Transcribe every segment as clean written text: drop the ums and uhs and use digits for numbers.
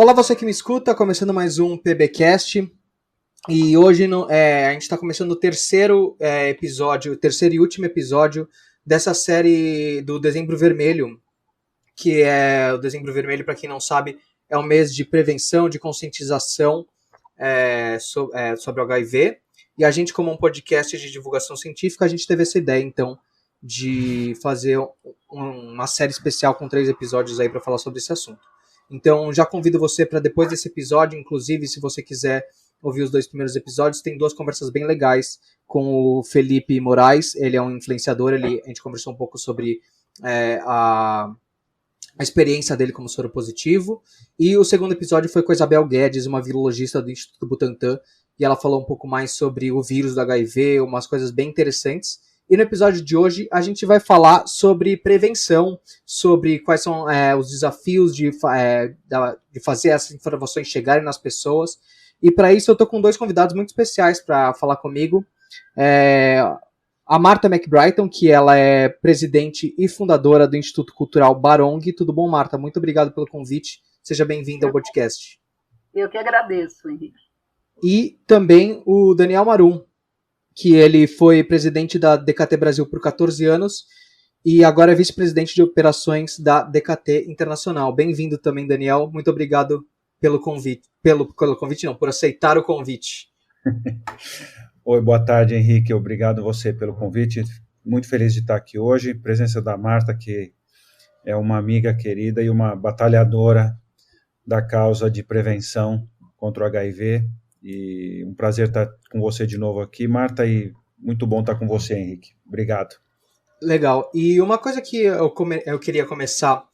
Olá, você que me escuta, começando mais um PBcast. E hoje a gente está começando o terceiro episódio, o terceiro e último episódio dessa série do Dezembro Vermelho, que é o Dezembro Vermelho, para quem não sabe, é um mês de prevenção, de conscientização sobre o HIV. E a gente, como um podcast de divulgação científica, a gente teve essa ideia, então, de fazer uma série especial com 3 episódios aí para falar sobre esse assunto. Então, já convido você para depois desse episódio, inclusive, se você quiser ouvir os 2 primeiros episódios, tem 2 conversas bem legais com o Felipe Moraes, ele é um influenciador, a gente conversou um pouco sobre a experiência dele como soro positivo, e o segundo episódio foi com a Isabel Guedes, uma virologista do Instituto Butantan, e ela falou um pouco mais sobre o vírus do HIV, umas coisas bem interessantes. E no episódio de hoje a gente vai falar sobre prevenção, sobre quais são os desafios de fazer essas informações chegarem nas pessoas. E para isso eu estou com 2 convidados muito especiais para falar comigo. A Marta McBrighton, que ela é presidente e fundadora do Instituto Cultural Barong. Tudo bom, Marta? Muito obrigado pelo convite. Seja bem-vinda ao podcast. Eu que agradeço, Henrique. E também o Daniel Marum, que ele foi presidente da DKT Brasil por 14 anos e agora é vice-presidente de operações da DKT Internacional. Bem-vindo também, Daniel. Muito obrigado pelo convite. Pelo convite não, por aceitar o convite. Oi, boa tarde, Henrique. Obrigado você pelo convite. Muito feliz de estar aqui hoje. Presença da Marta, que é uma amiga querida e uma batalhadora da causa de prevenção contra o HIV. E um prazer estar com você de novo aqui, Marta, e muito bom estar com você, Henrique. Obrigado. Legal. E uma coisa que eu queria começar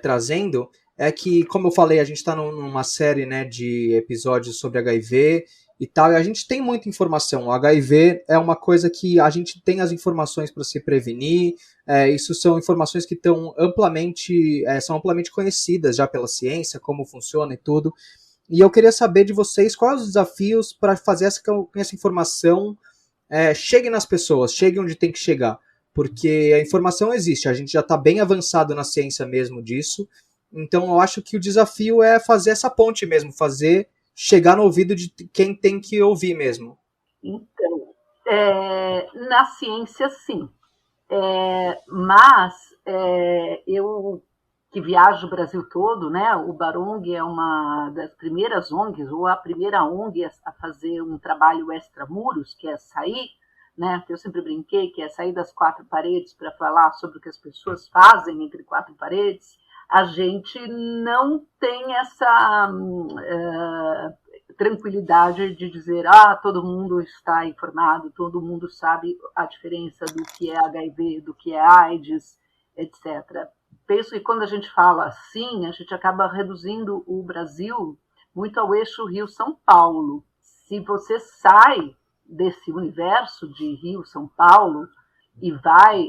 trazendo é que, como eu falei, a gente está numa série, né, de episódios sobre HIV e tal, e a gente tem muita informação. O HIV é uma coisa que a gente tem as informações para se prevenir, isso são informações que estão são amplamente conhecidas já pela ciência, como funciona e tudo. E eu queria saber de vocês quais os desafios para fazer essa informação chegue nas pessoas, chegue onde tem que chegar. Porque a informação existe, a gente já está bem avançado na ciência mesmo disso. Então eu acho que o desafio é fazer essa ponte mesmo, fazer chegar no ouvido de quem tem que ouvir mesmo. Então, na ciência sim. Mas eu que viajo o Brasil todo, né? O Barong é uma das primeiras ONGs, ou a primeira ONG a fazer um trabalho extramuros, que é sair, né? Que eu sempre brinquei, que é sair das 4 paredes para falar sobre o que as pessoas fazem entre 4 paredes. A gente não tem essa tranquilidade de dizer, todo mundo está informado, todo mundo sabe a diferença do que é HIV, do que é AIDS, etc. Penso que quando a gente fala assim, a gente acaba reduzindo o Brasil muito ao eixo Rio-São Paulo. Se você sai desse universo de Rio-São Paulo e vai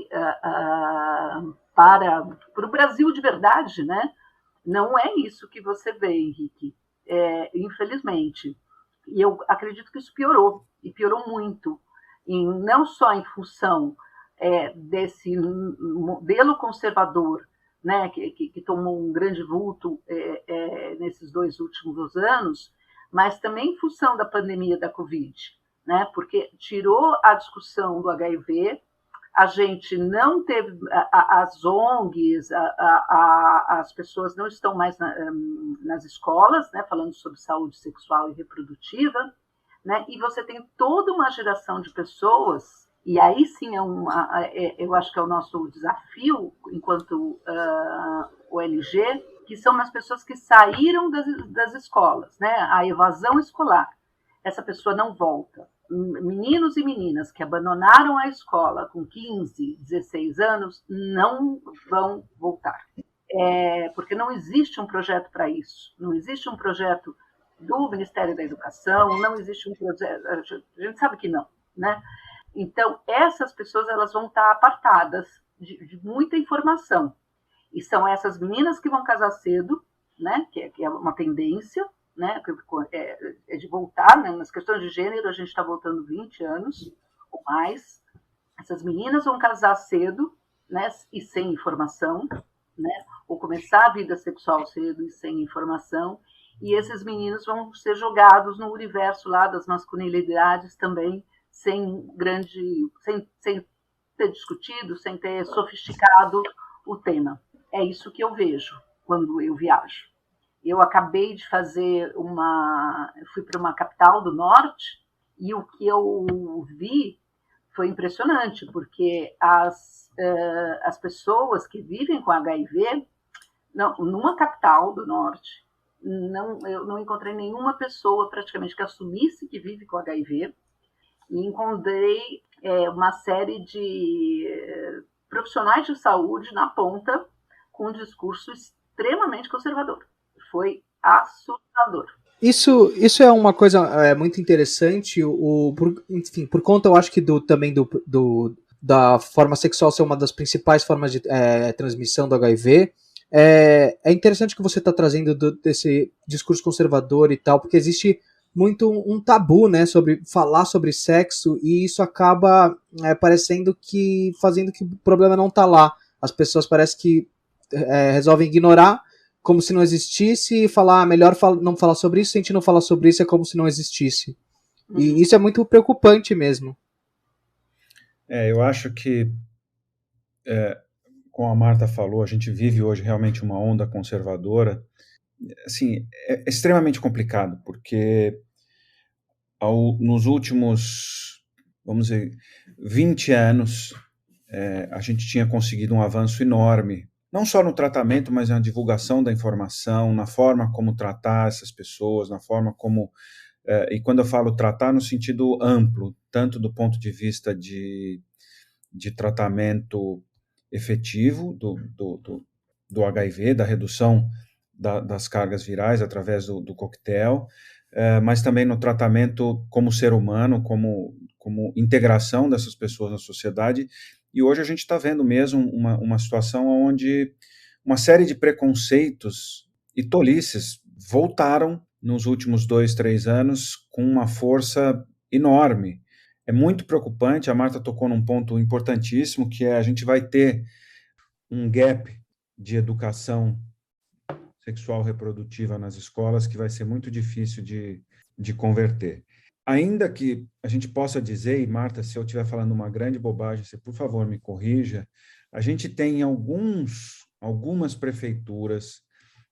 para o Brasil de verdade, né? Não é isso que você vê, Henrique, infelizmente. E eu acredito que isso piorou, e piorou muito, não só em função desse modelo conservador, né, que tomou um grande vulto nesses 2 últimos anos, mas também em função da pandemia da Covid, né, porque tirou a discussão do HIV, a gente não teve, as ONGs, as pessoas não estão mais nas escolas, né, falando sobre saúde sexual e reprodutiva, né, e você tem toda uma geração de pessoas, e aí sim eu acho que é o nosso desafio enquanto ONG, que são as pessoas que saíram das escolas, né, a evasão escolar. Essa pessoa não volta. Meninos e meninas que abandonaram a escola com 15, 16 anos não vão voltar. Porque não existe um projeto para isso. Não existe um projeto do Ministério da Educação, não existe um projeto... A gente sabe que não, né? Então, essas pessoas elas vão estar apartadas de muita informação. E são essas meninas que vão casar cedo, né? Que é uma tendência, né, de voltar, né, nas questões de gênero, a gente está voltando 20 anos ou mais. Essas meninas vão casar cedo, né, e sem informação, né, ou começar a vida sexual cedo e sem informação, e esses meninos vão ser jogados no universo lá das masculinidades também, sem ter discutido, sem ter sofisticado o tema. É isso que eu vejo quando eu viajo. Eu acabei de fui para uma capital do norte, e o que eu vi foi impressionante, porque as pessoas que vivem com HIV, numa capital do norte, eu não encontrei nenhuma pessoa praticamente que assumisse que vive com HIV, e encontrei uma série de profissionais de saúde na ponta com um discurso extremamente conservador. Foi assustador. Isso é uma coisa muito interessante, enfim, por conta, eu acho que também da forma sexual ser uma das principais formas de transmissão do HIV. É interessante que você está trazendo desse discurso conservador e tal, porque existe muito um tabu, né, sobre falar sobre sexo, e isso acaba fazendo que o problema não está lá. As pessoas parecem que resolvem ignorar como se não existisse, e falar, melhor não falar sobre isso, se a gente não falar sobre isso é como se não existisse. E isso é muito preocupante mesmo. Eu acho que, como a Marta falou, a gente vive hoje realmente uma onda conservadora. Assim, é extremamente complicado, porque nos últimos, vamos dizer, 20 anos, a gente tinha conseguido um avanço enorme, não só no tratamento, mas na divulgação da informação, na forma como tratar essas pessoas, na forma como... e quando eu falo tratar no sentido amplo, tanto do ponto de vista de tratamento efetivo do HIV, da redução das cargas virais através do coquetel, mas também no tratamento como ser humano, como integração dessas pessoas na sociedade. E hoje a gente está vendo mesmo uma situação onde uma série de preconceitos e tolices voltaram nos últimos 2, 3 anos com uma força enorme. É muito preocupante, a Marta tocou num ponto importantíssimo, que a gente vai ter um gap de educação sexual reprodutiva nas escolas que vai ser muito difícil de converter. Ainda que a gente possa dizer, e Marta, se eu estiver falando uma grande bobagem, você por favor me corrija, a gente tem algumas prefeituras,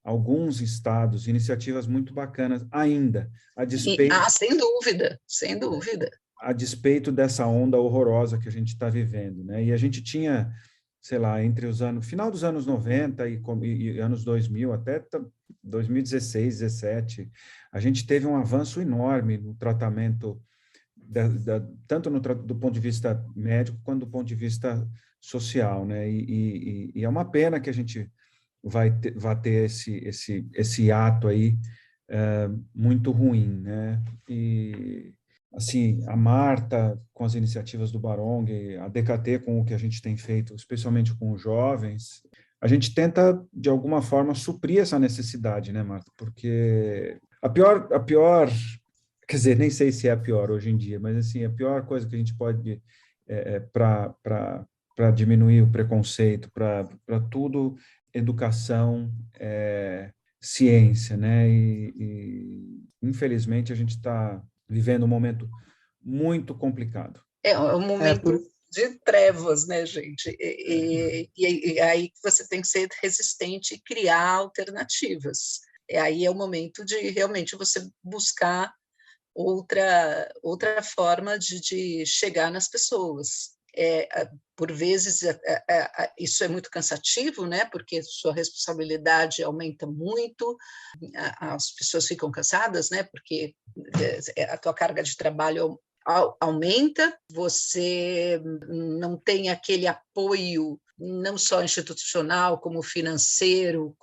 alguns estados, iniciativas muito bacanas ainda, a despeito... sem dúvida, sem dúvida. A despeito dessa onda horrorosa que a gente está vivendo, né? E a gente tinha, sei lá, final dos anos 90 e anos 2000, até 2016, 2017, a gente teve um avanço enorme no tratamento, tanto do ponto de vista médico, quanto do ponto de vista social, né? E é uma pena que a gente vai ter esse ato aí muito ruim, né? E... assim, a Marta com as iniciativas do Barong, a DKT com o que a gente tem feito, especialmente com os jovens, a gente tenta, de alguma forma, suprir essa necessidade, né, Marta? Porque a pior, quer dizer, nem sei se é a pior hoje em dia, mas, assim, a pior coisa que a gente pode, para diminuir o preconceito, para tudo, educação, ciência, né? E infelizmente, a gente está vivendo um momento muito complicado. É um momento de trevas, né, gente? E aí você tem que ser resistente e criar alternativas. Aí é o momento de realmente você buscar outra forma de chegar nas pessoas. Por vezes isso é muito cansativo, né? Porque sua responsabilidade aumenta muito, as pessoas ficam cansadas, né? Porque a tua carga de trabalho aumenta, você não tem aquele apoio não só institucional, como financeiro,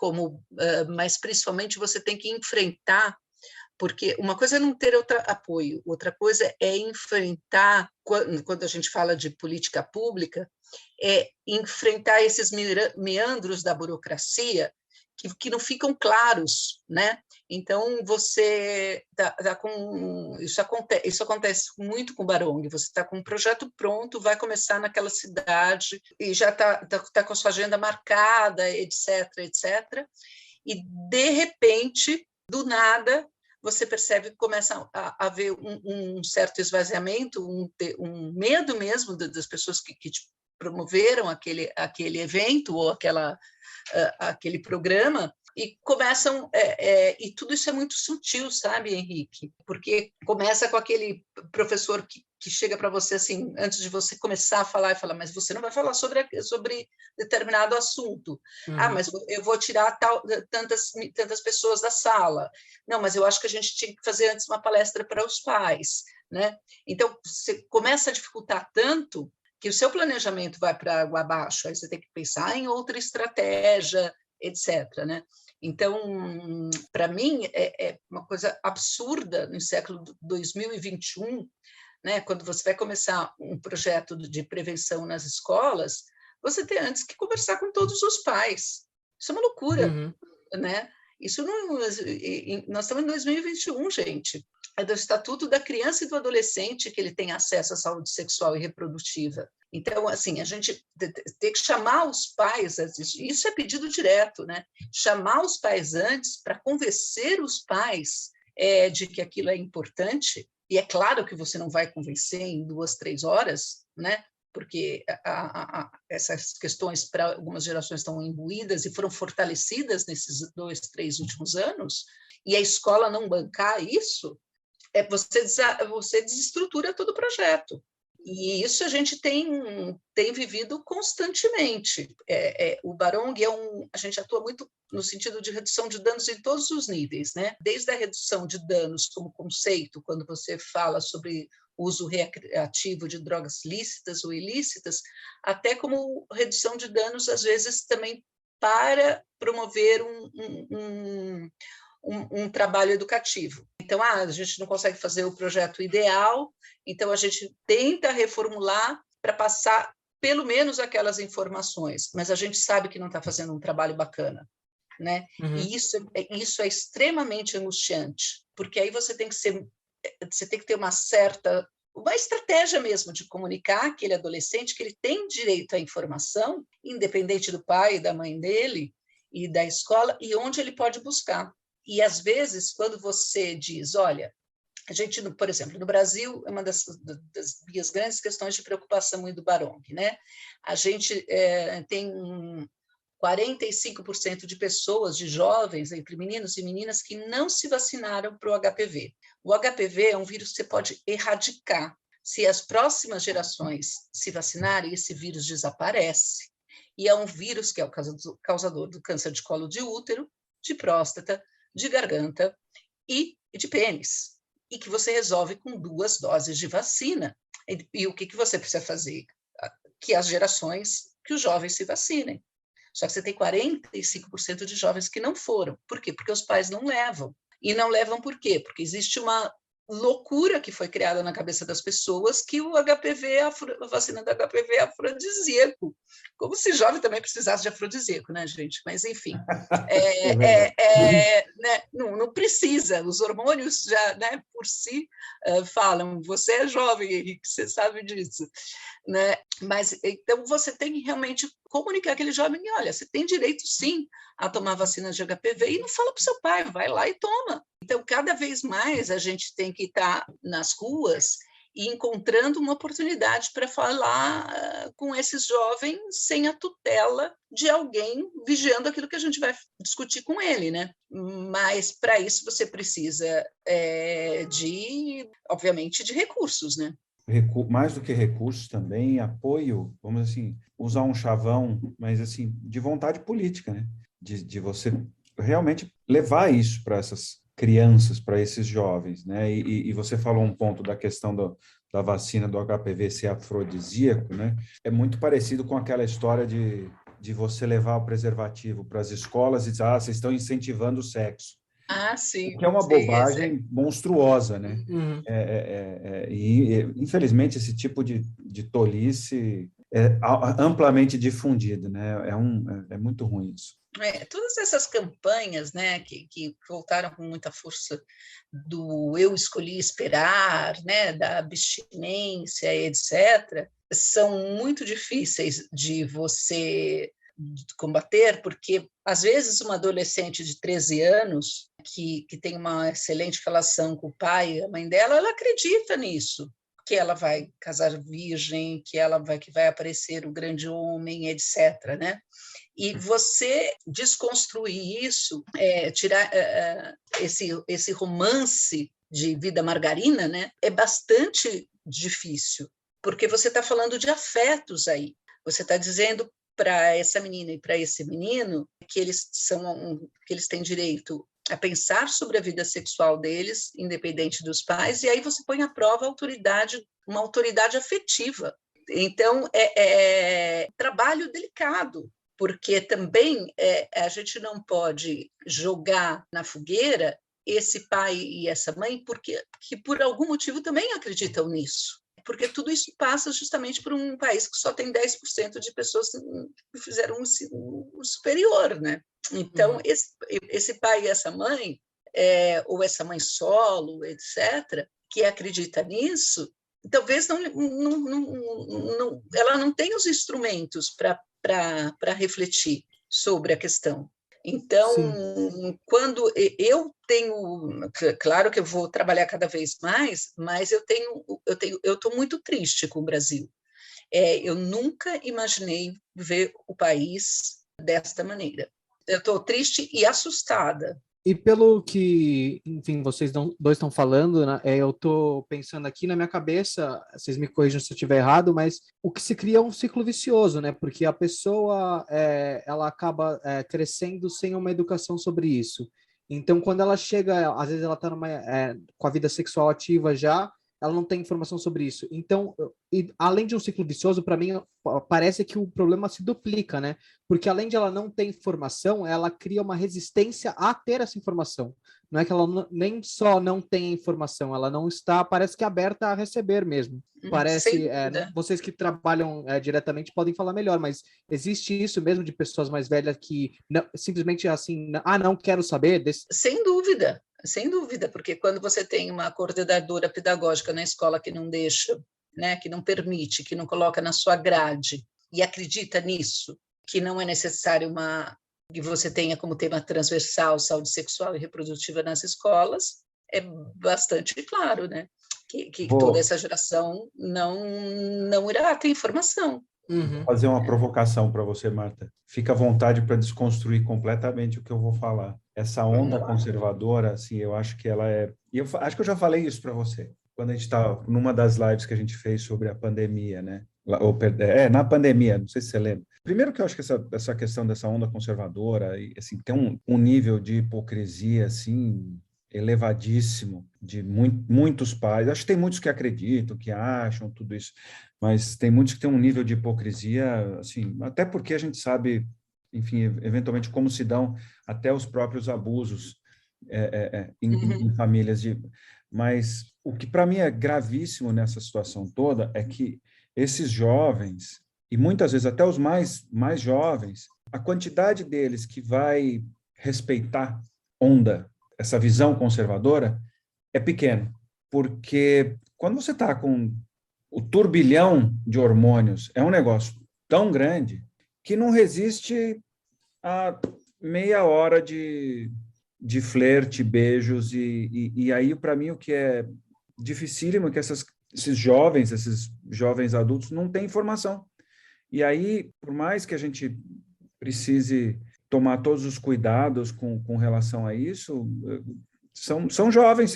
mas principalmente você tem que enfrentar, porque uma coisa é não ter outro apoio, outra coisa é enfrentar, quando a gente fala de política pública, é enfrentar esses meandros da burocracia que não ficam claros, né? Então, você isso acontece muito com o Barong, você está com um projeto pronto, vai começar naquela cidade, e já está com a sua agenda marcada, etc., etc., e, de repente, do nada, você percebe que começa a haver um certo esvaziamento, um medo mesmo das pessoas que te promoveram aquele evento ou aquele programa, e começam, e tudo isso é muito sutil, sabe, Henrique? Porque começa com aquele professor que chega para você assim, antes de você começar a falar, e fala, mas você não vai falar sobre determinado assunto. Mas eu vou tirar tantas pessoas da sala. Não, mas eu acho que a gente tinha que fazer antes uma palestra para os pais, né? Então, você começa a dificultar tanto que o seu planejamento vai para água abaixo, aí você tem que pensar em outra estratégia, etc., né? Então, para mim, é uma coisa absurda no século 2021, né, quando você vai começar um projeto de prevenção nas escolas, você tem antes que conversar com todos os pais. Isso é uma loucura, né? Isso não, nós estamos em 2021, gente. É do Estatuto da Criança e do Adolescente que ele tem acesso à saúde sexual e reprodutiva. Então, assim, a gente tem que chamar os pais, isso é pedido direto, né? Chamar os pais antes para convencer os pais de que aquilo é importante. E é claro que você não vai convencer em 2, 3 horas, né? Porque essas questões para algumas gerações estão imbuídas e foram fortalecidas nesses 2, 3 últimos anos, e a escola não bancar isso, você desestrutura todo o projeto. E isso a gente tem vivido constantemente. O Barong a gente atua muito no sentido de redução de danos em todos os níveis, né? Desde a redução de danos como conceito, quando você fala sobre uso recreativo de drogas lícitas ou ilícitas, até como redução de danos, às vezes, também para promover um trabalho educativo. Então, a gente não consegue fazer o projeto ideal, então a gente tenta reformular para passar pelo menos aquelas informações, mas a gente sabe que não está fazendo um trabalho bacana, né? E isso é extremamente angustiante, porque aí você tem que ter uma estratégia mesmo de comunicar aquele adolescente que ele tem direito à informação, independente do pai e da mãe dele e da escola, e onde ele pode buscar. E, às vezes, quando você diz, olha, a gente, por exemplo, no Brasil, é uma das minhas grandes questões de preocupação do Barong, né? A gente tem 45% de pessoas, de jovens, entre meninos e meninas, que não se vacinaram para o HPV. O HPV é um vírus que você pode erradicar. Se as próximas gerações se vacinarem, esse vírus desaparece. E é um vírus que é o causador do câncer de colo de útero, de próstata, de garganta e de pênis, e que você resolve com 2 doses de vacina. E o que você precisa fazer? Que as os jovens se vacinem. Só que você tem 45% de jovens que não foram. Por quê? Porque os pais não levam. E não levam por quê? Porque existe uma loucura que foi criada na cabeça das pessoas que a vacina do HPV é afrodisíaco. Como se jovem também precisasse de afrodisíaco, né, gente? Mas, enfim, né, não precisa. Os hormônios já, né, por si, falam, você é jovem, Henrique, você sabe disso. Né? Mas, então, você tem que realmente comunicar aquele jovem, olha, você tem direito, sim, a tomar vacina de HPV, e não fala para o seu pai, vai lá e toma. Então, cada vez mais a gente tem que estar nas ruas e encontrando uma oportunidade para falar com esses jovens sem a tutela de alguém vigiando aquilo que a gente vai discutir com ele, né? Mas, para isso, você precisa, obviamente, de recursos, né? Mais do que recursos também, apoio, vamos assim, usar um chavão, mas assim, de vontade política, né? De você realmente levar isso para essas crianças, para esses jovens, né? E você falou um ponto da questão da vacina do HPV ser afrodisíaco, né? É muito parecido com aquela história de você levar o preservativo para as escolas e dizer, vocês estão incentivando o sexo. Sim. Que é uma bobagem monstruosa, né? E, infelizmente, esse tipo de tolice é amplamente difundido, né? É muito ruim isso. Todas essas campanhas, né, que voltaram com muita força do eu escolhi esperar, né, da abstinência, etc., são muito difíceis de você combater, porque, às vezes, uma adolescente de 13 anos que tem uma excelente relação com o pai e a mãe dela, ela acredita nisso, que ela vai casar virgem, que vai aparecer o grande homem, etc., né? E você desconstruir isso, tirar esse romance de vida margarina, né, é bastante difícil, porque você está falando de afetos aí. Você está dizendo para essa menina e para esse menino que eles têm direito a pensar sobre a vida sexual deles, independente dos pais, e aí você põe à prova uma autoridade afetiva. Então, é trabalho delicado, porque também a gente não pode jogar na fogueira esse pai e essa mãe, porque por algum motivo também acreditam nisso. Porque tudo isso passa justamente por um país que só tem 10% de pessoas que fizeram o superior, né? Então, esse pai e essa mãe, ou essa mãe solo, etc., que acredita nisso, talvez ela não tenha os instrumentos para refletir sobre a questão. Então, sim, quando eu tenho, claro que eu vou trabalhar cada vez mais, mas eu estou muito triste com o Brasil. Eu nunca imaginei ver o país desta maneira. Eu estou triste e assustada. E pelo que, enfim, vocês dois estão falando, né, eu estou pensando aqui na minha cabeça, vocês me corrijam se eu estiver errado, mas o que se cria é um ciclo vicioso, né? Porque a pessoa ela acaba crescendo sem uma educação sobre isso. Então, quando ela chega, às vezes ela está com a vida sexual ativa já, ela não tem informação sobre isso. Então, além de um ciclo vicioso, para mim, parece que o problema se duplica, né? Porque além de ela não ter informação, ela cria uma resistência a ter essa informação. Não é que ela nem só não tem informação, ela não está, parece que aberta a receber mesmo. Parece, vocês que trabalham diretamente podem falar melhor, mas existe isso mesmo de pessoas mais velhas que simplesmente assim, não quero saber desse... Sem dúvida, porque quando você tem uma coordenadora pedagógica na escola que não deixa, né, que não permite, que não coloca na sua grade e acredita nisso, que não é necessário que você tenha como tema transversal saúde sexual e reprodutiva nas escolas, é bastante claro, né, que toda essa geração não irá ter informação. Vou fazer uma provocação para você, Marta. Fica à vontade para desconstruir completamente o que eu vou falar. Essa onda conservadora, assim, eu acho que ela é... E eu acho que eu já falei isso para você, quando a gente está numa das lives que a gente fez sobre a pandemia, né? Na pandemia, não sei se você lembra. Primeiro que eu acho que essa questão dessa onda conservadora, assim, tem um nível de hipocrisia, assim, elevadíssimo de muitos pais. Acho que tem muitos que acreditam, que acham tudo isso, mas tem muitos que têm um nível de hipocrisia, assim, até porque a gente sabe, enfim, eventualmente como se dão até os próprios abusos em famílias Mas o que para mim é gravíssimo nessa situação toda é que esses jovens, e muitas vezes até os mais jovens, a quantidade deles que vai respeitar essa visão conservadora, é pequena. Porque quando você está com o turbilhão de hormônios, é um negócio tão grande que não resiste a meia hora de flerte, beijos, e aí, para mim, o que é dificílimo é que esses jovens adultos não têm informação. E aí, por mais que a gente precise tomar todos os cuidados com relação a isso, são jovens,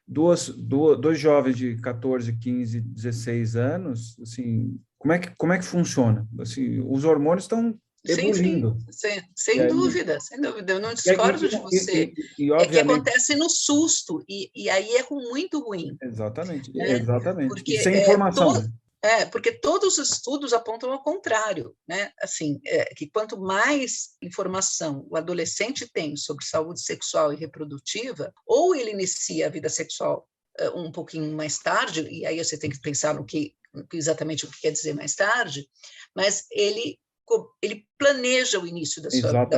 dois jovens de 14, 15, 16 anos, assim, como é que funciona? Assim, os hormônios estão evoluindo. Sim, sem dúvida, eu não discordo de você. É que acontece no susto, e aí é muito ruim. Exatamente, né? exatamente. Porque, e sem informação. Porque todos os estudos apontam ao contrário, né? Assim, que quanto mais informação o adolescente tem sobre saúde sexual e reprodutiva, ou ele inicia a vida sexual um pouquinho mais tarde, e aí você tem que pensar exatamente o que quer dizer mais tarde, mas ele planeja o início da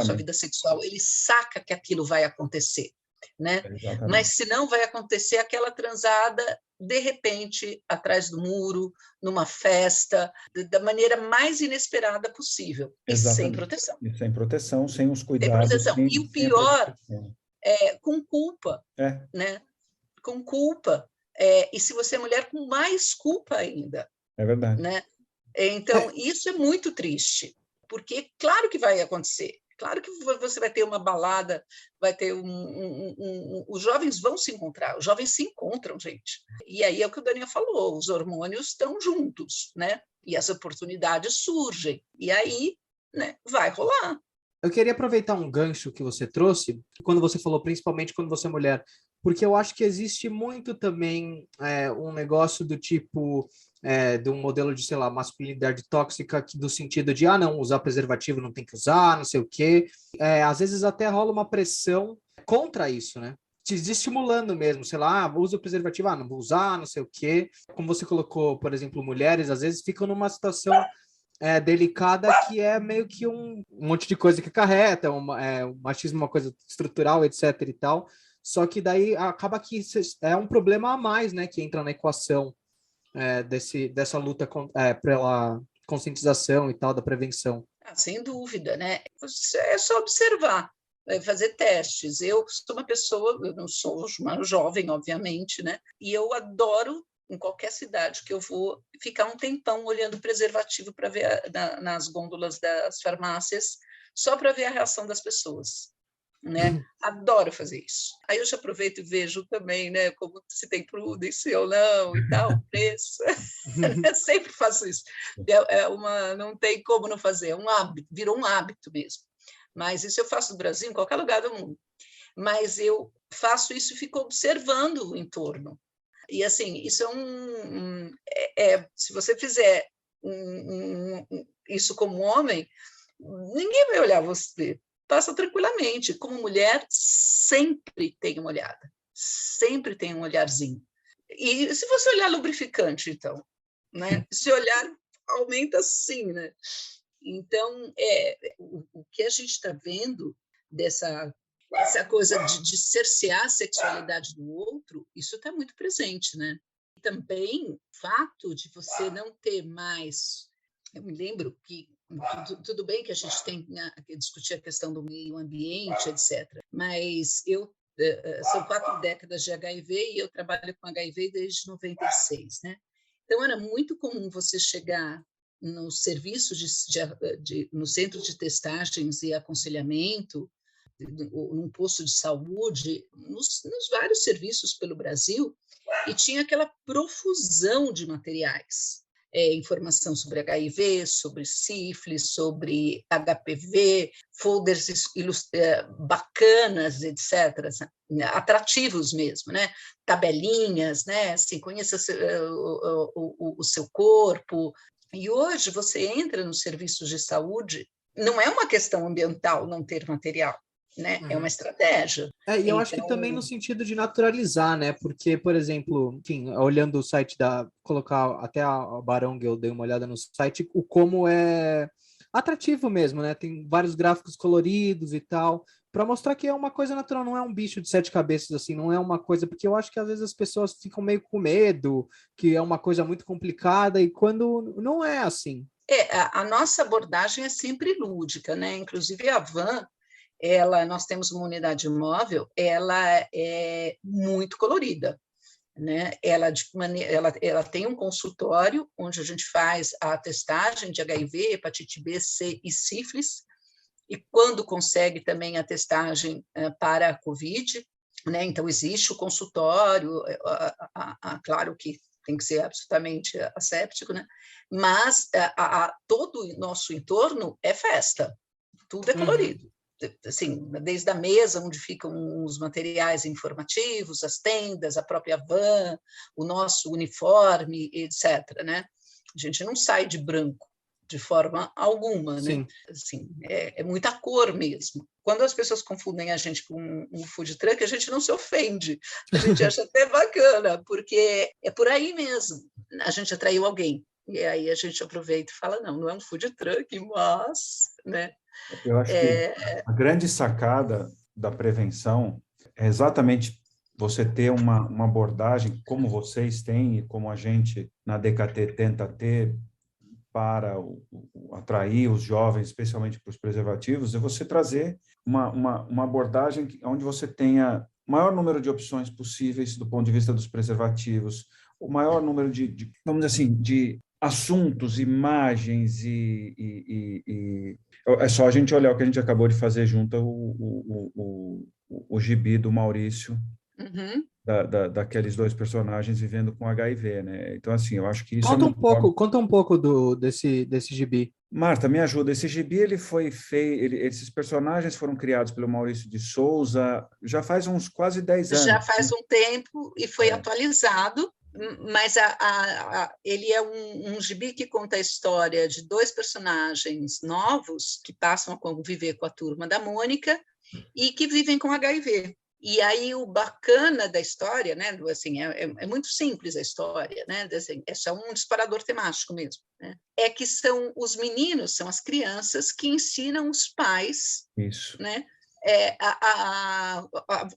sua vida sexual, ele saca que aquilo vai acontecer, né? Mas se não vai acontecer aquela transada de repente atrás do muro, numa festa, da maneira mais inesperada possível e sem proteção. E sem proteção, sem os cuidados. E o pior com culpa, É, né? Com culpa. E se você é mulher, com mais culpa ainda, é verdade. né? Então, isso é muito triste, porque claro que vai acontecer. Claro que você vai ter uma balada, vai ter os jovens vão se encontrar, os jovens se encontram, gente. E aí é o que o Daniel falou, os hormônios estão juntos, né? E as oportunidades surgem. E aí, né, vai rolar. Eu queria aproveitar um gancho que você trouxe, quando você falou, principalmente quando você é mulher, porque eu acho que existe muito também um negócio do tipo, de um modelo de, sei lá, masculinidade tóxica, do sentido de, não, usar preservativo não tem que usar, não sei o quê. Às vezes até rola uma pressão contra isso, né? Te desestimulando mesmo, sei lá, usa o preservativo, não vou usar, não sei o quê. Como você colocou, por exemplo, mulheres, às vezes ficam numa situação delicada, que é meio que um monte de coisa que acarreta, o machismo é uma coisa estrutural, etc e tal, só que daí acaba que é um problema a mais, né, que entra na equação dessa luta pela conscientização e tal, da prevenção. Sem dúvida, né? É só observar, fazer testes. Eu sou uma pessoa, eu não sou uma jovem, obviamente, né? E eu adoro, em qualquer cidade que eu vou, ficar um tempão olhando preservativo para ver nas gôndolas das farmácias, só para ver a reação das pessoas, né? Adoro fazer isso. Aí eu já aproveito e vejo também, né, como se tem prudência ou não e tal, preço. Eu sempre faço isso. Não tem como não fazer, é um hábito, virou um hábito mesmo. Mas isso eu faço no Brasil, em qualquer lugar do mundo. Mas eu faço isso e fico observando o entorno. E, assim, isso se você fizer isso como homem, ninguém vai olhar você. Passa tranquilamente. Como mulher, sempre tem uma olhada. Sempre tem um olharzinho. E se você olhar lubrificante, então, né? Se olhar, aumenta sim, né? Então, o que a gente está vendo essa coisa de cercear a sexualidade do outro, isso está muito presente, né? E também o fato de você não ter mais... Eu me lembro que tudo bem que a gente tem que discutir a questão do meio ambiente, etc. Mas são 4 décadas de HIV e eu trabalho com HIV desde 96, né? Então, era muito comum você chegar no serviço no centro de testagens e aconselhamento, num posto de saúde, nos vários serviços pelo Brasil, e tinha aquela profusão de materiais. Informação sobre HIV, sobre sífilis, sobre HPV, folders bacanas, etc., atrativos mesmo, né? Tabelinhas, né? Assim, conheça o seu corpo. E hoje você entra nos serviços de saúde, não é uma questão ambiental não ter material, né? É uma estratégia. E eu acho que também no sentido de naturalizar, né? Porque, por exemplo, enfim, olhando o site colocar até a Barão, eu dei uma olhada no site, o como é atrativo mesmo, né? Tem vários gráficos coloridos e tal, para mostrar que é uma coisa natural, não é um bicho de 7 cabeças, assim, não é uma coisa, porque eu acho que às vezes as pessoas ficam meio com medo, que é uma coisa muito complicada, e quando não é assim. A nossa abordagem é sempre lúdica, né? Inclusive a Van, nós temos uma unidade móvel, ela é muito colorida, né? Ela tem um consultório onde a gente faz a testagem de HIV, hepatite B, C e sífilis, e quando consegue também a testagem para a COVID, né? Então existe o consultório, claro que tem que ser absolutamente asséptico, né? Mas todo o nosso entorno é festa, tudo é colorido. Assim, desde a mesa onde ficam os materiais informativos, as tendas, a própria van, o nosso uniforme, etc., né? A gente não sai de branco de forma alguma, Sim. né? Assim, é muita cor mesmo. Quando as pessoas confundem a gente com um food truck, a gente não se ofende, a gente acha até bacana, porque é por aí mesmo. A gente atraiu alguém, e aí a gente aproveita e fala, não é um food truck, mas, né? Eu acho que a grande sacada da prevenção é exatamente você ter uma abordagem como vocês têm e como a gente na DKT tenta ter, para atrair os jovens, especialmente para os preservativos, é você trazer uma abordagem onde você tenha o maior número de opções possíveis do ponto de vista dos preservativos, o maior número vamos dizer assim, de assuntos, imagens é só a gente olhar o que a gente acabou de fazer junto o gibi do Maurício, Uhum. daqueles dois personagens vivendo com HIV, né? Então, assim, eu acho que isso é uma Conta um pouco desse gibi. Marta, me ajuda. Esse gibi ele foi feito, esses personagens foram criados pelo Maurício de Souza já faz uns quase 10 anos. Já faz um tempo e foi atualizado, mas ele é um gibi que conta a história de dois personagens novos que passam a conviver com a turma da Mônica e que vivem com HIV. E aí o bacana da história, né, assim, é muito simples a história, né, assim, é só um disparador temático mesmo, né, é que são os meninos, são as crianças que ensinam os pais, isso, né,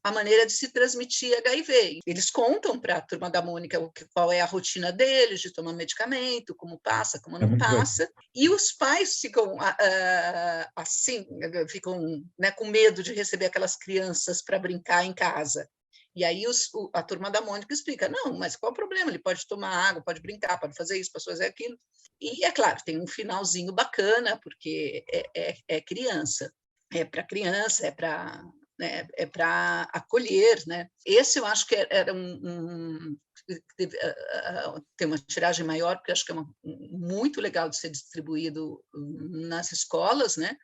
a maneira de se transmitir HIV. Eles contam para a turma da Mônica qual é a rotina deles, de tomar medicamento, como passa, como não passa, e os pais ficam assim, ficam, né, com medo de receber aquelas crianças para brincar em casa. E aí a turma da Mônica explica, não, mas qual o problema? Ele pode tomar água, pode brincar, pode fazer isso, pode fazer aquilo. E, é claro, tem um finalzinho bacana, porque é criança. É para criança, é para acolher, né? Esse eu acho que era tem uma tiragem maior, porque acho que é muito legal de ser distribuído nas escolas, né?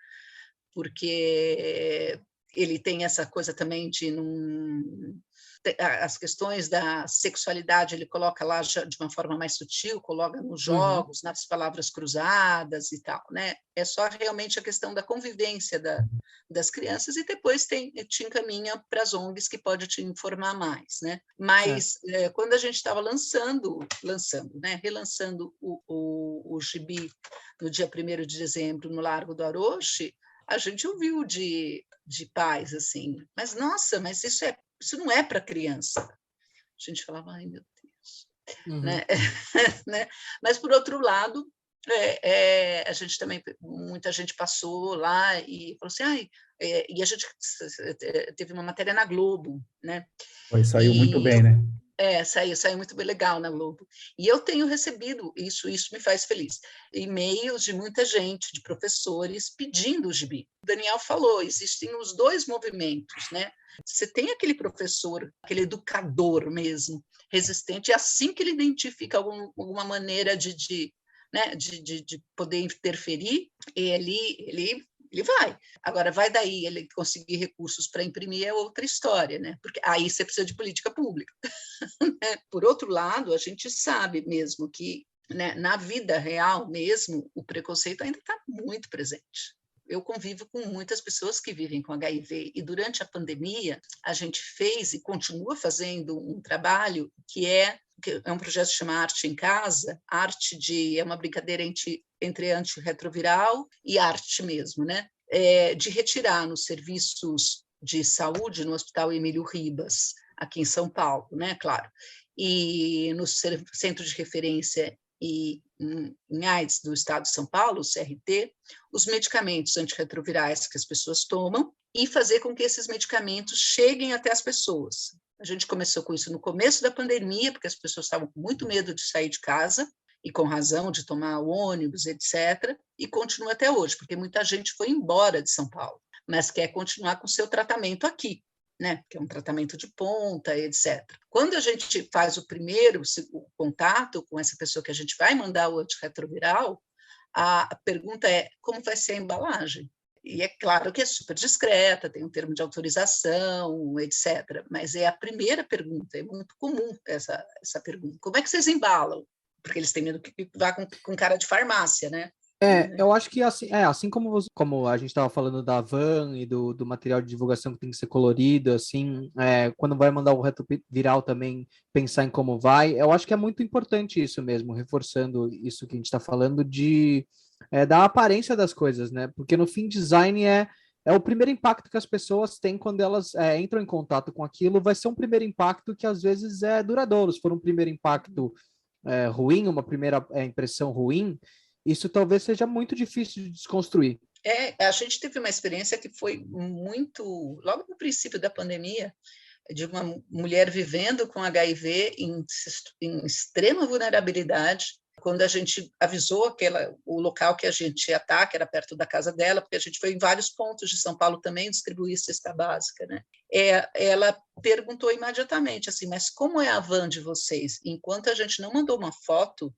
Porque ele tem essa coisa também de as questões da sexualidade ele coloca lá de uma forma mais sutil, coloca nos jogos, nas palavras cruzadas e tal, né? É só realmente a questão da convivência das crianças e depois te encaminha para as ONGs que pode te informar mais, né? Mas quando a gente estava relançando, né? Relançando o gibi no dia 1º de dezembro no Largo do Aroche, a gente ouviu de pais assim, mas nossa, mas isso não é para criança. A gente falava, ai meu Deus, né? Né? Mas por outro lado, a gente também, muita gente passou lá e falou assim, e a gente teve uma matéria na Globo, né? Saiu muito bem, né? Saiu muito bem, legal na Globo. E eu tenho recebido, isso me faz feliz, e-mails de muita gente, de professores, pedindo o gibi. O Daniel falou, existem os dois movimentos, né? Você tem aquele professor, aquele educador mesmo, resistente, é assim que ele identifica alguma maneira de poder interferir, ele vai. Agora, vai daí ele conseguir recursos para imprimir é outra história, né? Porque aí você precisa de política pública. Por outro lado, a gente sabe mesmo que, né, na vida real mesmo, o preconceito ainda está muito presente. Eu convivo com muitas pessoas que vivem com HIV e durante a pandemia a gente fez e continua fazendo um trabalho que é um projeto que chama Arte em Casa. É uma brincadeira entre antirretroviral e arte mesmo, né? De retirar nos serviços de saúde, no Hospital Emílio Ribas, aqui em São Paulo, né? Claro, e no Centro de Referência em AIDS do Estado de São Paulo, o CRT, os medicamentos antirretrovirais que as pessoas tomam e fazer com que esses medicamentos cheguem até as pessoas. A gente começou com isso no começo da pandemia, porque as pessoas estavam com muito medo de sair de casa, e com razão, de tomar o ônibus, etc., e continua até hoje, porque muita gente foi embora de São Paulo, mas quer continuar com o seu tratamento aqui, né? Que é um tratamento de ponta, etc. Quando a gente faz o primeiro contato com essa pessoa que a gente vai mandar o antirretroviral, a pergunta é como vai ser a embalagem? E é claro que é super discreta, tem um termo de autorização, etc. Mas é a primeira pergunta, é muito comum essa pergunta. Como é que vocês embalam? Porque eles têm medo que vá com cara de farmácia, né? Eu acho que assim como a gente estava falando da van e do material de divulgação que tem que ser colorido, assim, quando vai mandar o retroviral também pensar em como vai, eu acho que é muito importante isso mesmo, reforçando isso que a gente está falando da aparência das coisas, né? Porque no fim design é o primeiro impacto que as pessoas têm quando elas entram em contato com aquilo, vai ser um primeiro impacto que às vezes é duradouro, se for um primeiro impacto ruim, uma primeira impressão ruim, isso talvez seja muito difícil de desconstruir. A gente teve uma experiência que foi muito, logo no princípio da pandemia, de uma mulher vivendo com HIV em extrema vulnerabilidade. Quando a gente avisou o local que a gente ia estar, que era perto da casa dela, porque a gente foi em vários pontos de São Paulo também distribuir cesta básica, né? Ela perguntou imediatamente assim, mas como é a van de vocês? Enquanto a gente não mandou uma foto,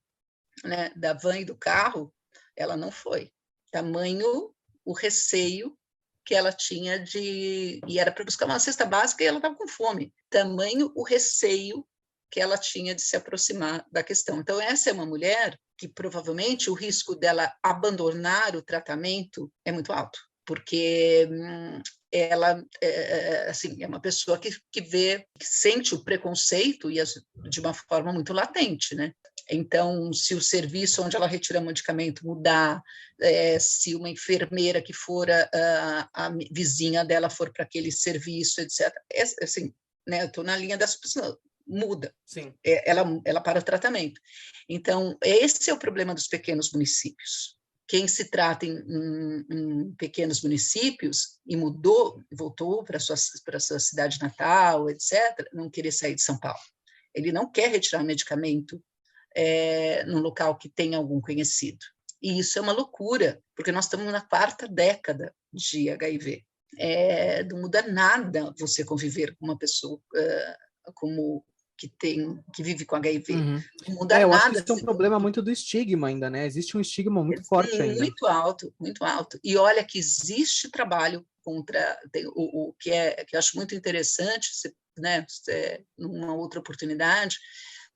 né, da van e do carro, ela não foi. Tamanho o receio que ela tinha e era para buscar uma cesta básica e ela estava com fome. Tamanho o receio que ela tinha de se aproximar da questão. Então, essa é uma mulher que provavelmente o risco dela abandonar o tratamento é muito alto, porque ela assim, é uma pessoa que sente o preconceito de uma forma muito latente, né? Então, se o serviço onde ela retira medicamento mudar, se uma enfermeira que for a vizinha dela for para aquele serviço, etc. Assim, né, eu estou na linha das pessoas, muda. Sim. Ela para o tratamento. Então, esse é o problema dos pequenos municípios. Quem se trata em pequenos municípios e voltou para a sua cidade natal, etc., não querer sair de São Paulo. Ele não quer retirar medicamento num local que tem algum conhecido. E isso é uma loucura, porque nós estamos na 4ª década de HIV. Não muda nada você conviver com uma pessoa como que vive com HIV. Uhum. Não muda eu nada. acho que isso é um problema muito do estigma ainda, né? Existe um estigma muito forte ainda. Muito alto, muito alto. E olha que existe trabalho contra o que eu acho muito interessante, né, numa outra oportunidade,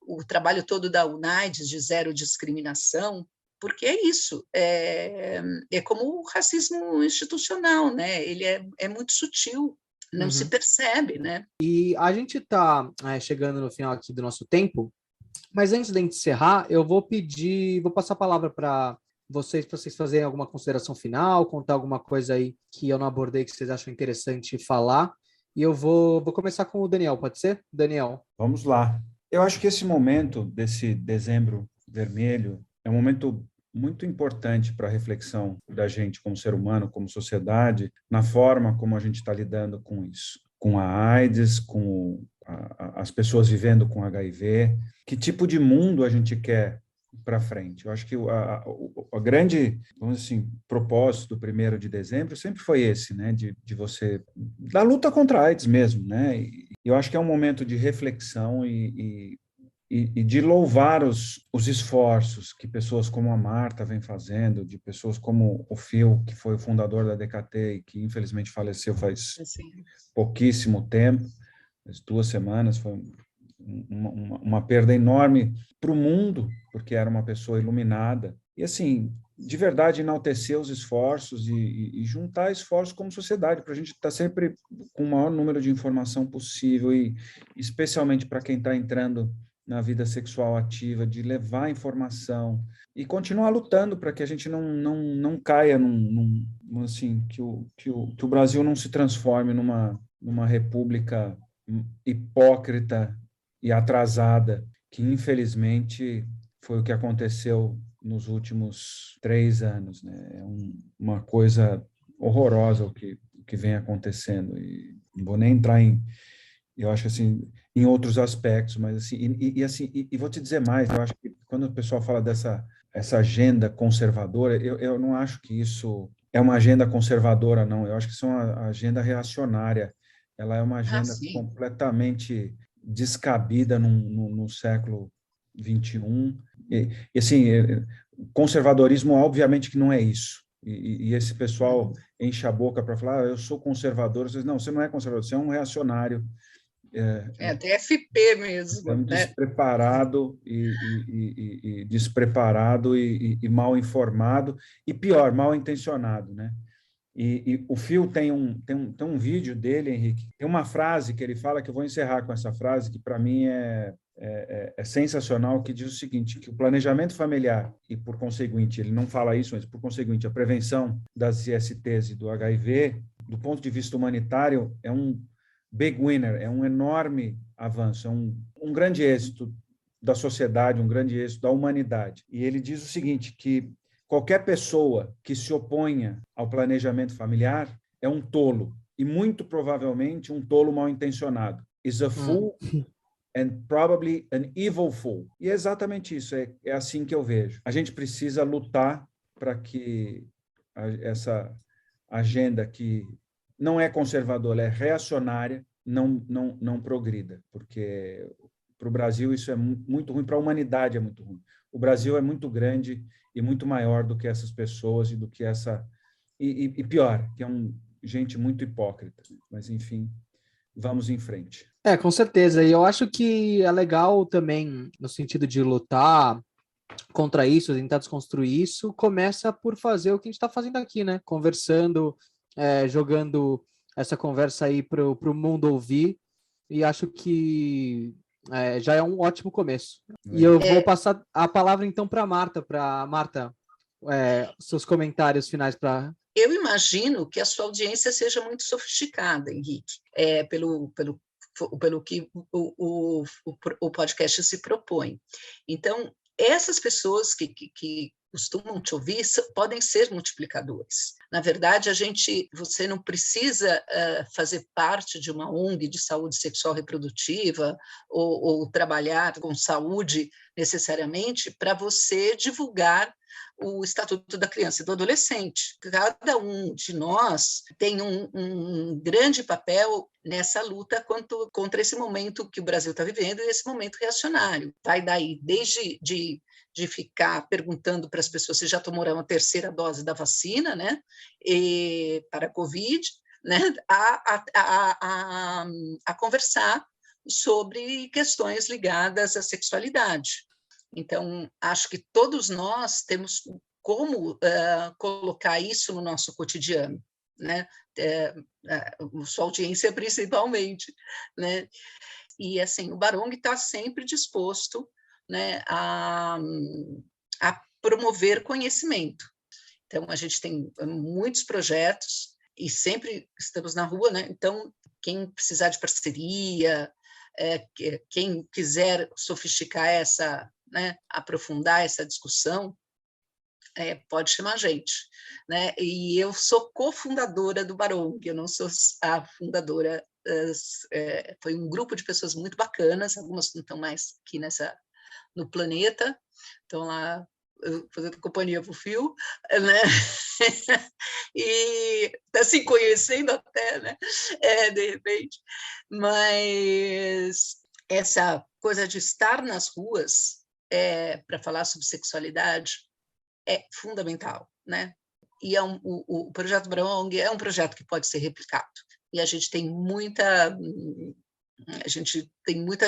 o trabalho todo da UNAIDS de zero discriminação, porque é isso, é como o racismo institucional, né? Ele é muito sutil, não se percebe, né? E a gente está chegando no final aqui do nosso tempo, mas antes de encerrar, eu vou passar a palavra para vocês fazerem alguma consideração final, contar alguma coisa aí que eu não abordei que vocês acham interessante falar. E eu vou começar com o Daniel, pode ser? Daniel. Vamos lá. Eu acho que esse momento desse Dezembro Vermelho é um momento muito importante para a reflexão da gente como ser humano, como sociedade, na forma como a gente está lidando com isso, com a AIDS, com as pessoas vivendo com HIV, que tipo de mundo a gente quer para frente. Eu acho que a grande, vamos dizer assim, propósito do 1º de dezembro sempre foi esse, né, de você, da luta contra a AIDS mesmo, né, e eu acho que é um momento de reflexão e de louvar os esforços que pessoas como a Marta vem fazendo, de pessoas como o Phil, que foi o fundador da DKT e que infelizmente faleceu faz pouquíssimo tempo, faz 2 semanas, foi uma perda enorme para o mundo, porque era uma pessoa iluminada. E, assim, de verdade, enaltecer os esforços e juntar esforços como sociedade, para a gente estar sempre com o maior número de informação possível e, especialmente para quem está entrando na vida sexual ativa, de levar informação e continuar lutando para que a gente não caia assim, que o Brasil não se transforme numa república hipócrita e atrasada, que infelizmente foi o que aconteceu nos últimos 3 anos, né? É uma coisa horrorosa o que vem acontecendo, e não vou nem entrar eu acho assim, em outros aspectos, mas assim, e vou te dizer mais, eu acho que quando o pessoal fala essa agenda conservadora, eu não acho que isso é uma agenda conservadora, não, eu acho que isso é uma agenda reacionária, ela é uma agenda completamente descabida no século XXI, e assim, conservadorismo obviamente que não é isso, e esse pessoal enche a boca para falar, eu sou conservador, vocês, não, você não é conservador, você é um reacionário, até FP mesmo. Despreparado e despreparado e mal informado, e pior, mal intencionado, né? E o Phil tem um vídeo dele, Henrique, tem uma frase que ele fala, que eu vou encerrar com essa frase, que para mim é sensacional, que diz o seguinte, que o planejamento familiar, e por conseguinte, ele não fala isso, mas por conseguinte, a prevenção das ISTs e do HIV, do ponto de vista humanitário, é um big winner, é um enorme avanço, é um grande êxito da sociedade, um grande êxito da humanidade. E ele diz o seguinte, que Qualquer pessoa que se oponha ao planejamento familiar é um tolo, e muito provavelmente um tolo mal intencionado. Is a fool and probably an evil fool. E é exatamente isso, é assim que eu vejo. A gente precisa lutar para que essa agenda que não é conservadora, é reacionária, não progrida, porque para o Brasil isso é muito ruim, para a humanidade é muito ruim. O Brasil é muito grande e muito maior do que essas pessoas e do que essa... E pior, que é gente muito hipócrita. Mas, enfim, vamos em frente. Com certeza. E eu acho que é legal também, no sentido de lutar contra isso, tentar desconstruir isso, começa por fazer o que a gente está fazendo aqui, né? Conversando, jogando essa conversa aí para o mundo ouvir, e acho que já é um ótimo começo. E eu vou passar a palavra então para a Marta, seus comentários finais para... Eu imagino que a sua audiência seja muito sofisticada, Henrique, pelo que o podcast se propõe. Então, essas pessoas que costumam te ouvir podem ser multiplicadores. Na verdade, você não precisa fazer parte de uma ONG de saúde sexual reprodutiva ou trabalhar com saúde necessariamente para você divulgar o Estatuto da Criança e do Adolescente. Cada um de nós tem um grande papel nessa luta contra esse momento que o Brasil está vivendo e esse momento reacionário. Vai daí desde de ficar perguntando para as pessoas se já tomaram a terceira dose da vacina, né, para a Covid, né, a conversar sobre questões ligadas à sexualidade. Então, acho que todos nós temos como colocar isso no nosso cotidiano, né? Sua audiência principalmente, né? E, assim, o Barong está sempre disposto, né, a promover conhecimento. Então, a gente tem muitos projetos e sempre estamos na rua, né? Então, quem precisar de parceria, quem quiser sofisticar né, aprofundar essa discussão, pode chamar a gente, né? E eu sou cofundadora do Barong, eu não sou a fundadora, foi um grupo de pessoas muito bacanas, algumas não estão mais aqui no planeta, estão lá fazendo companhia para o Fio, né? E está se conhecendo até, né? De repente, mas essa coisa de estar nas ruas para falar sobre sexualidade é fundamental, né? E o projeto Barong é um projeto que pode ser replicado. E a gente tem muita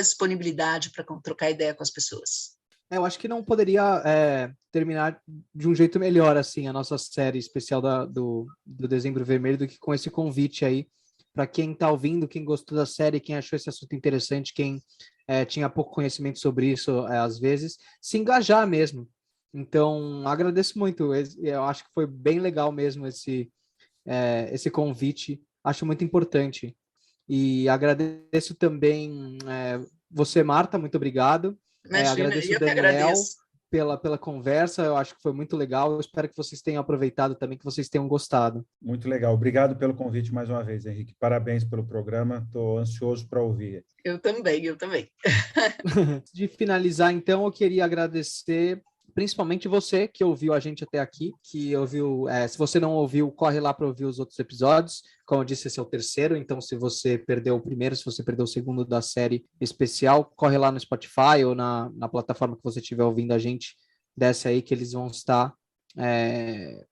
disponibilidade para trocar ideia com as pessoas. Eu acho que não poderia terminar de um jeito melhor assim a nossa série especial do Dezembro Vermelho do que com esse convite aí para quem está ouvindo, quem gostou da série, quem achou esse assunto interessante, quem tinha pouco conhecimento sobre isso às vezes, se engajar mesmo. Então, agradeço muito. Eu acho que foi bem legal mesmo esse convite. Acho muito importante. E agradeço também você, Marta, muito obrigado. Imagina, agradeço o Daniel pela conversa, eu acho que foi muito legal. Eu espero que vocês tenham aproveitado também, que vocês tenham gostado. Muito legal. Obrigado pelo convite mais uma vez, Henrique. Parabéns pelo programa. Estou ansioso para ouvir. Eu também. De finalizar, então, eu queria agradecer principalmente você que ouviu a gente até aqui, que ouviu, se você não ouviu, corre lá para ouvir os outros episódios. Como eu disse, esse é o terceiro, então se você perdeu o primeiro, se você perdeu o segundo da série especial, corre lá no Spotify ou na plataforma que você estiver ouvindo a gente, desce aí que eles vão estar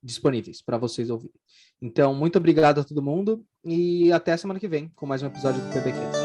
disponíveis para vocês ouvirem. Então, muito obrigado a todo mundo e até a semana que vem com mais um episódio do PBcast.